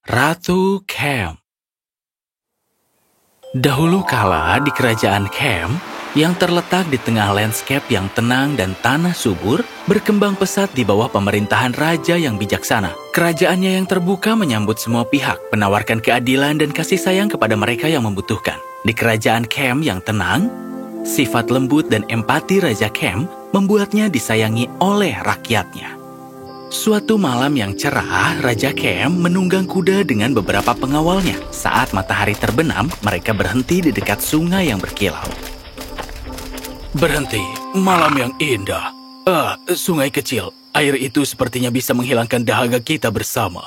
Ratu Kem. Dahulu kala di kerajaan Kem, yang terletak di tengah landscape yang tenang dan tanah subur, berkembang pesat di bawah pemerintahan raja yang bijaksana. Kerajaannya yang terbuka menyambut semua pihak, menawarkan keadilan dan kasih sayang kepada mereka yang membutuhkan. Di kerajaan Kem yang tenang, sifat lembut dan empati Raja Kem membuatnya disayangi oleh rakyatnya. Suatu malam yang cerah, Raja Kem menunggang kuda dengan beberapa pengawalnya. Saat matahari terbenam, mereka berhenti di dekat sungai yang berkilau. Berhenti, malam yang indah. Sungai kecil, air itu sepertinya bisa menghilangkan dahaga kita bersama.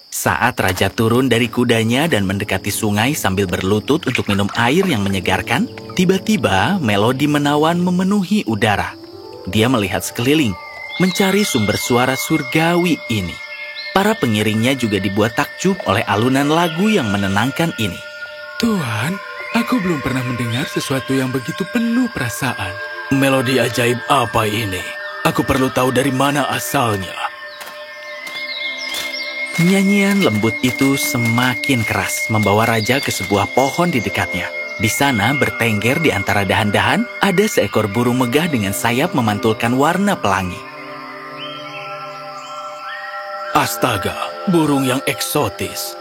Saat Raja turun dari kudanya dan mendekati sungai sambil berlutut untuk minum air yang menyegarkan, tiba-tiba melodi menawan memenuhi udara. Dia melihat sekeliling, mencari sumber suara surgawi ini. Para pengiringnya juga dibuat takjub oleh alunan lagu yang menenangkan ini. Tuan, aku belum pernah mendengar sesuatu yang begitu penuh perasaan. Melodi ajaib apa ini? Aku perlu tahu dari mana asalnya. Nyanyian lembut itu semakin keras, membawa raja ke sebuah pohon di dekatnya. Di sana bertengger di antara dahan-dahan, ada seekor burung megah dengan sayap memantulkan warna pelangi. Astaga, burung yang eksotis.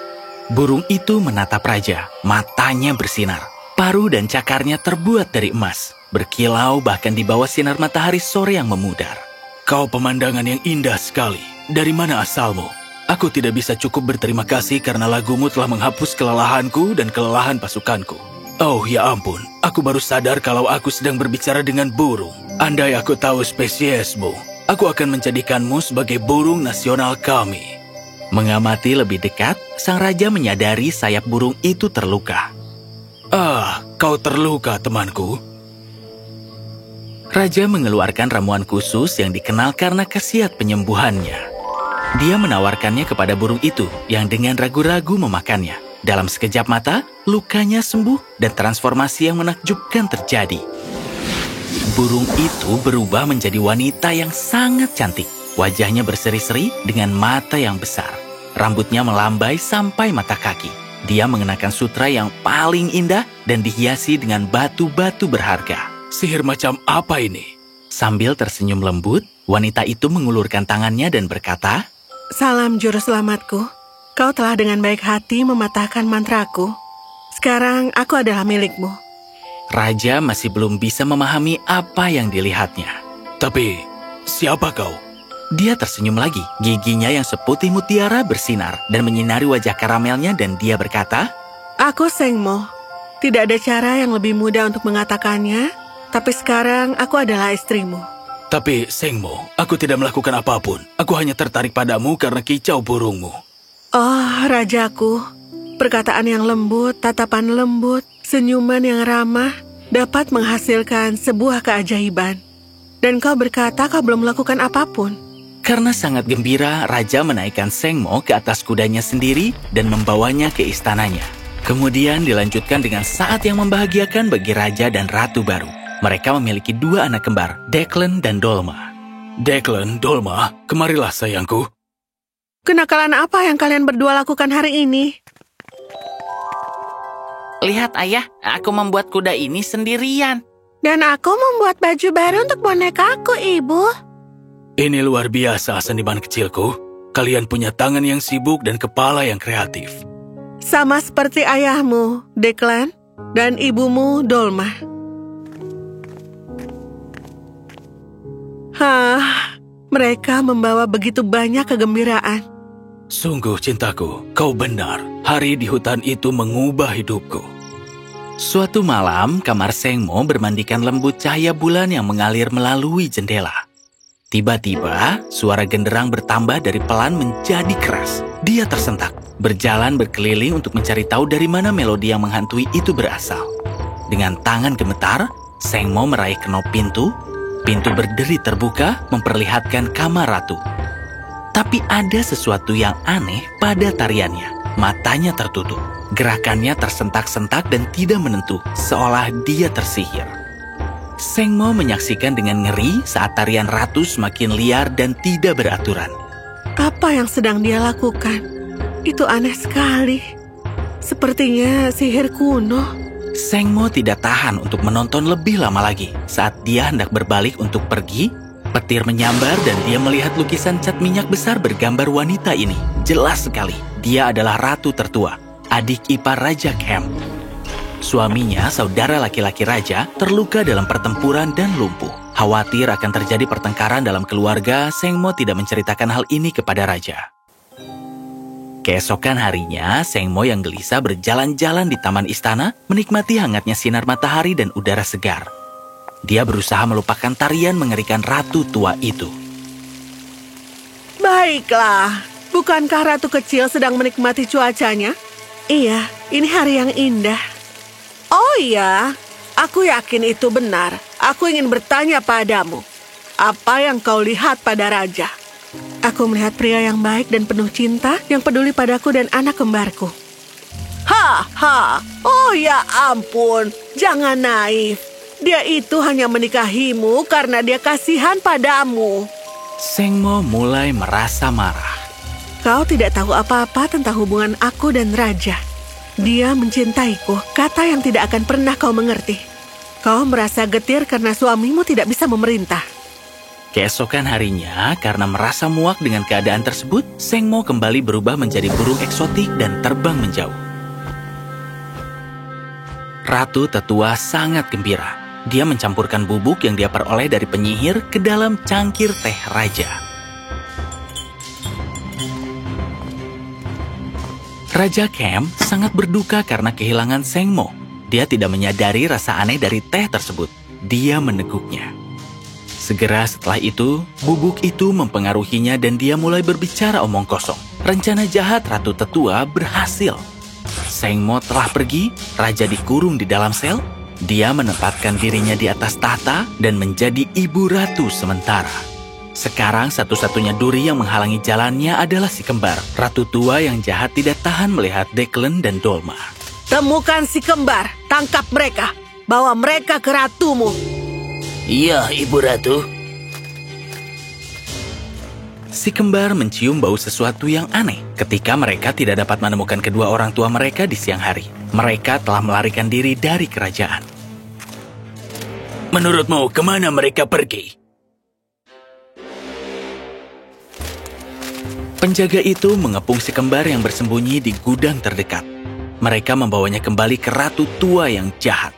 Burung itu menatap raja, matanya bersinar. Paruh dan cakarnya terbuat dari emas, berkilau bahkan di bawah sinar matahari sore yang memudar. Kau pemandangan yang indah sekali. Dari mana asalmu? Aku tidak bisa cukup berterima kasih karena lagumu telah menghapus kelelahanku dan kelelahan pasukanku. Oh ya ampun, aku baru sadar kalau aku sedang berbicara dengan burung. Andai aku tahu spesiesmu, aku akan menjadikanmu sebagai burung nasional kami. Mengamati lebih dekat, sang raja menyadari sayap burung itu terluka. Kau terluka, temanku. Raja mengeluarkan ramuan khusus yang dikenal karena khasiat penyembuhannya. Dia menawarkannya kepada burung itu yang dengan ragu-ragu memakannya. Dalam sekejap mata, lukanya sembuh dan transformasi yang menakjubkan terjadi. Burung itu berubah menjadi wanita yang sangat cantik. Wajahnya berseri-seri dengan mata yang besar. Rambutnya melambai sampai mata kaki. Dia mengenakan sutra yang paling indah dan dihiasi dengan batu-batu berharga. Sihir macam apa ini? Sambil tersenyum lembut, wanita itu mengulurkan tangannya dan berkata, Salam juru selamatku. Kau telah dengan baik hati mematahkan mantraku. Sekarang aku adalah milikmu. Raja masih belum bisa memahami apa yang dilihatnya. Tapi, siapa kau? Dia tersenyum lagi. Giginya yang seputih mutiara bersinar dan menyinari wajah karamelnya dan dia berkata, Aku Sengmo. Tidak ada cara yang lebih mudah untuk mengatakannya, tapi sekarang aku adalah istrimu. Tapi, Sengmo, aku tidak melakukan apapun. Aku hanya tertarik padamu karena kicau burungmu. Oh, rajaku. Perkataan yang lembut, tatapan lembut, senyuman yang ramah dapat menghasilkan sebuah keajaiban. Dan kau berkata kau belum melakukan apapun. Karena sangat gembira, Raja menaikkan Sengmo ke atas kudanya sendiri dan membawanya ke istananya. Kemudian dilanjutkan dengan saat yang membahagiakan bagi Raja dan Ratu baru. Mereka memiliki 2 anak kembar, Declan dan Dolma. Declan, Dolma, kemarilah sayangku. Kenakalan apa yang kalian berdua lakukan hari ini? Lihat ayah, aku membuat kuda ini sendirian. Dan aku membuat baju baru untuk bonekaku, Ibu. Ini luar biasa, seniman kecilku. Kalian punya tangan yang sibuk dan kepala yang kreatif. Sama seperti ayahmu, Declan, dan ibumu, Dolma. Mereka membawa begitu banyak kegembiraan. Sungguh cintaku, kau benar. Hari di hutan itu mengubah hidupku. Suatu malam, kamar Sengmo bermandikan lembut cahaya bulan yang mengalir melalui jendela. Tiba-tiba, suara genderang bertambah dari pelan menjadi keras. Dia tersentak, berjalan berkeliling untuk mencari tahu dari mana melodi yang menghantui itu berasal. Dengan tangan gemetar, Sengmo meraih kenop pintu. Pintu berderi terbuka, memperlihatkan kamar ratu. Tapi ada sesuatu yang aneh pada tariannya. Matanya tertutup, gerakannya tersentak-sentak dan tidak menentu, seolah dia tersihir. Sengmo menyaksikan dengan ngeri saat tarian ratu semakin liar dan tidak beraturan. Apa yang sedang dia lakukan? Itu aneh sekali. Sepertinya sihir kuno. Sengmo tidak tahan untuk menonton lebih lama lagi. Saat dia hendak berbalik untuk pergi, petir menyambar dan dia melihat lukisan cat minyak besar bergambar wanita ini. Jelas sekali, dia adalah ratu tertua, adik ipar Raja Kem. Suaminya, saudara laki-laki raja, terluka dalam pertempuran dan lumpuh. Khawatir akan terjadi pertengkaran dalam keluarga, Sengmo tidak menceritakan hal ini kepada raja. Keesokan harinya, Sengmo yang gelisah berjalan-jalan di taman istana, menikmati hangatnya sinar matahari dan udara segar. Dia berusaha melupakan tarian mengerikan ratu tua itu. Baiklah, bukankah ratu kecil sedang menikmati cuacanya? Iya, ini hari yang indah. Oh iya, aku yakin itu benar. Aku ingin bertanya padamu, apa yang kau lihat pada raja? Aku melihat pria yang baik dan penuh cinta yang peduli padaku dan anak kembarku. Oh ya ampun, jangan naif. Dia itu hanya menikahimu karena dia kasihan padamu. Sengmo mulai merasa marah. Kau tidak tahu apa-apa tentang hubungan aku dan raja. Dia mencintaiku, kata yang tidak akan pernah kau mengerti. Kau merasa getir karena suamimu tidak bisa memerintah. Keesokan harinya, karena merasa muak dengan keadaan tersebut, Sengmo kembali berubah menjadi burung eksotik dan terbang menjauh. Ratu tetua sangat gembira. Dia mencampurkan bubuk yang dia peroleh dari penyihir ke dalam cangkir teh raja. Raja Kem sangat berduka karena kehilangan Sengmo. Dia tidak menyadari rasa aneh dari teh tersebut. Dia meneguknya. Segera setelah itu, bubuk itu mempengaruhinya dan dia mulai berbicara omong kosong. Rencana jahat Ratu Tetua berhasil. Sengmo telah pergi, raja dikurung di dalam sel. Dia menempatkan dirinya di atas tahta dan menjadi ibu ratu sementara. Sekarang satu-satunya duri yang menghalangi jalannya adalah si kembar. Ratu tua yang jahat tidak tahan melihat Declan dan Dolma. Temukan si kembar, tangkap mereka, bawa mereka ke ratumu. Iya, Ibu Ratu. Si kembar mencium bau sesuatu yang aneh ketika mereka tidak dapat menemukan kedua orang tua mereka di siang hari. Mereka telah melarikan diri dari kerajaan. Menurutmu, kemana mereka pergi? Penjaga itu mengepung si kembar yang bersembunyi di gudang terdekat. Mereka membawanya kembali ke ratu tua yang jahat.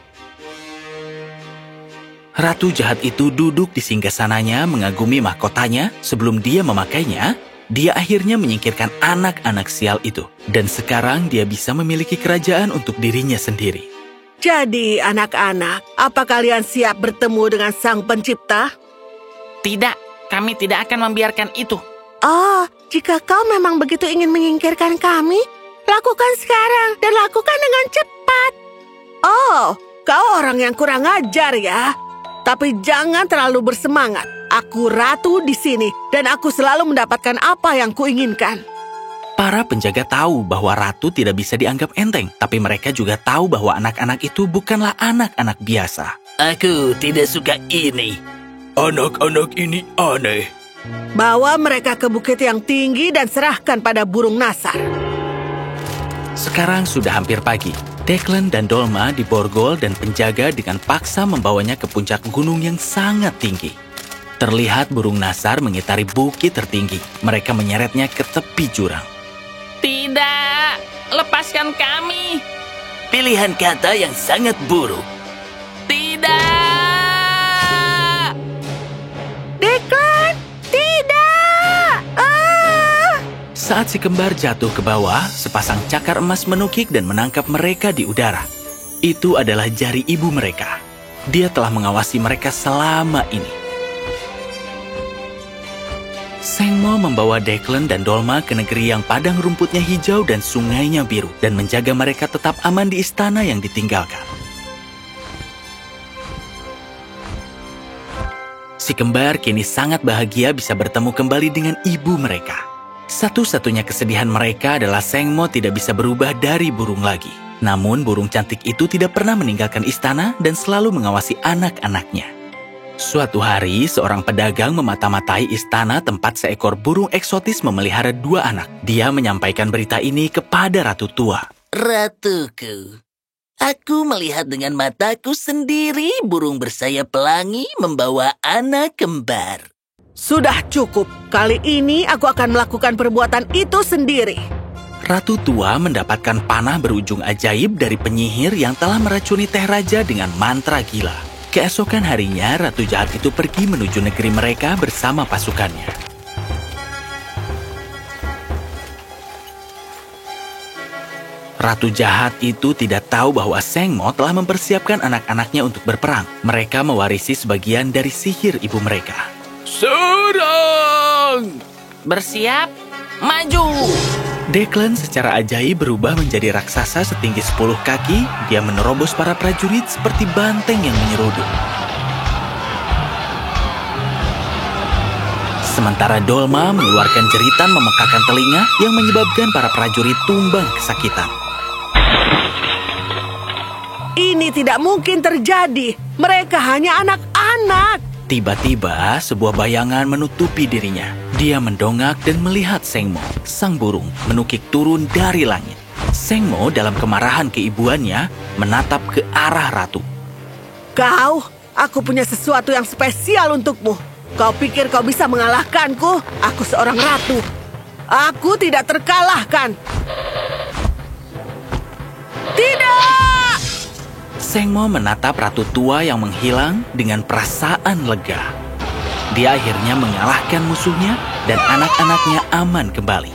Ratu jahat itu duduk di singgasananya mengagumi mahkotanya. Sebelum dia memakainya, dia akhirnya menyingkirkan anak-anak sial itu. Dan sekarang dia bisa memiliki kerajaan untuk dirinya sendiri. Jadi anak-anak, apa kalian siap bertemu dengan sang pencipta? Tidak, kami tidak akan membiarkan itu. Oh, jika kau memang begitu ingin menyingkirkan kami, lakukan sekarang dan lakukan dengan cepat. Oh, kau orang yang kurang ajar ya. Tapi jangan terlalu bersemangat. Aku ratu di sini dan aku selalu mendapatkan apa yang kuinginkan. Para penjaga tahu bahwa ratu tidak bisa dianggap enteng, tapi mereka juga tahu bahwa anak-anak itu bukanlah anak-anak biasa. Aku tidak suka ini. Anak-anak ini aneh. Bawa mereka ke bukit yang tinggi dan serahkan pada burung nasar. Sekarang sudah hampir pagi. Declan dan Dolma diborgol dan penjaga dengan paksa membawanya ke puncak gunung yang sangat tinggi. Terlihat burung nasar mengitari bukit tertinggi. Mereka menyeretnya ke tepi jurang. Tidak, lepaskan kami. Pilihan kata yang sangat buruk. Tidak. Declan, tidak! Saat si kembar jatuh ke bawah, sepasang cakar emas menukik dan menangkap mereka di udara. Itu adalah jari ibu mereka. Dia telah mengawasi mereka selama ini. Sengmo membawa Declan dan Dolma ke negeri yang padang rumputnya hijau dan sungainya biru, dan menjaga mereka tetap aman di istana yang ditinggalkan. Si kembar kini sangat bahagia bisa bertemu kembali dengan ibu mereka. Satu-satunya kesedihan mereka adalah Sengmo tidak bisa berubah dari burung lagi. Namun burung cantik itu tidak pernah meninggalkan istana dan selalu mengawasi anak-anaknya. Suatu hari, seorang pedagang memata-matai istana tempat seekor burung eksotis memelihara 2 anak. Dia menyampaikan berita ini kepada Ratu Tua. Ratuku, aku melihat dengan mataku sendiri burung bersayap pelangi membawa anak kembar. Sudah cukup. Kali ini aku akan melakukan perbuatan itu sendiri. Ratu Tua mendapatkan panah berujung ajaib dari penyihir yang telah meracuni teh raja dengan mantra gila. Keesokan harinya, Ratu Jahat itu pergi menuju negeri mereka bersama pasukannya. Ratu Jahat itu tidak tahu bahwa Seng Mo telah mempersiapkan anak-anaknya untuk berperang. Mereka mewarisi sebagian dari sihir ibu mereka. Serang! Bersiap, maju! Declan secara ajaib berubah menjadi raksasa setinggi 10 kaki. Dia menerobos para prajurit seperti banteng yang menyeruduk. Sementara Dolma mengeluarkan jeritan memekakan telinga yang menyebabkan para prajurit tumbang kesakitan. Ini tidak mungkin terjadi. Mereka hanya anak-anak. Tiba-tiba, sebuah bayangan menutupi dirinya. Dia mendongak dan melihat Seng Mo, sang burung, menukik turun dari langit. Seng Mo dalam kemarahan keibuannya menatap ke arah ratu. Kau, aku punya sesuatu yang spesial untukmu. Kau pikir kau bisa mengalahkanku? Aku seorang ratu. Aku tidak terkalahkan. Tidak! Seng Mo menatap Ratu Tua yang menghilang dengan perasaan lega. Dia akhirnya mengalahkan musuhnya dan anak-anaknya aman kembali.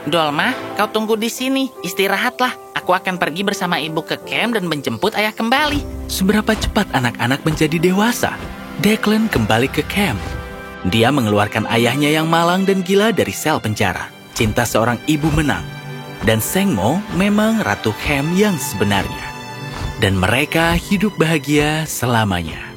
Dolma, kau tunggu di sini. Istirahatlah. Aku akan pergi bersama ibu ke camp dan menjemput ayah kembali. Seberapa cepat anak-anak menjadi dewasa, Declan kembali ke camp. Dia mengeluarkan ayahnya yang malang dan gila dari sel penjara. Cinta seorang ibu menang. Dan Seng Mo memang Ratu Camp yang sebenarnya. Dan mereka hidup bahagia selamanya.